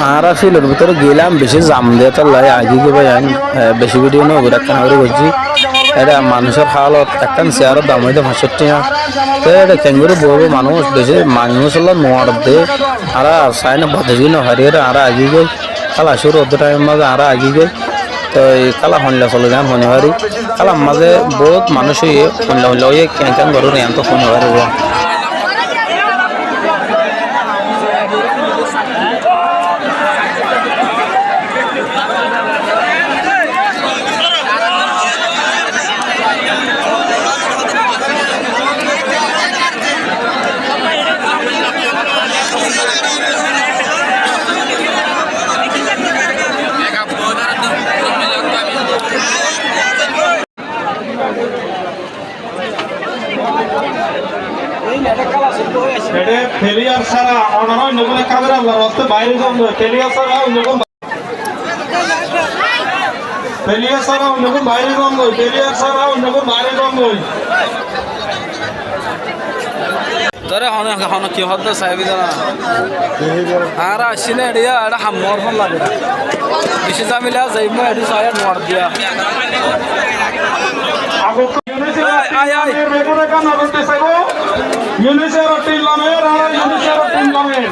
আর ফিল্ডের ভিতরে গেলাম বেশি জাম দিয়ে তো লাই আগে গিয়ে ভাই বেশি ভিডিও নয় একখান করে করছি এটা মানুষের হালত একখান চেয়ারের দাম হইতে 65 তো এটা ক্যাঙ্গুরি বলবো মানুষ বেশি মানুষ হলো নোয়ার দে আর সাইন বাদে না হারিয়ে আর আগে গই খালা শুরু অত টাইম মাঝে আর আগে গই তো এই খালা হনলা চলে যান হনে হারি খালার মাঝে বহুত মানুষ হয়ে হনলা হনলা হয়ে ক্যাং ক্যাং করুন এত তো হনে হারি ফেলিয়ার ছাড়া অনারা অন্য কোনো কাজের আল্লাহর রাস্তে বাইরে যান ফেলিয়ার ছাড়া অন্য কোনো ফেলিয়ার ছাড়া অন্য কোনো বাইরে যান ফেলিয়ার ছাড়া অন্য কোনো বাইরে যান ধরে হনে হনে কি হদ্দ সাহেব জানা আর আসিনে এডিয়া এটা হামর ফোন লাগে বেশি জামিলা যাইমু এডি সাহেব নোয়ার দিয়া আয় আয় রেগুরে কানা বলতে চাইবো ইউনিসের টিম লামের আর ইউনিসের টিম লামের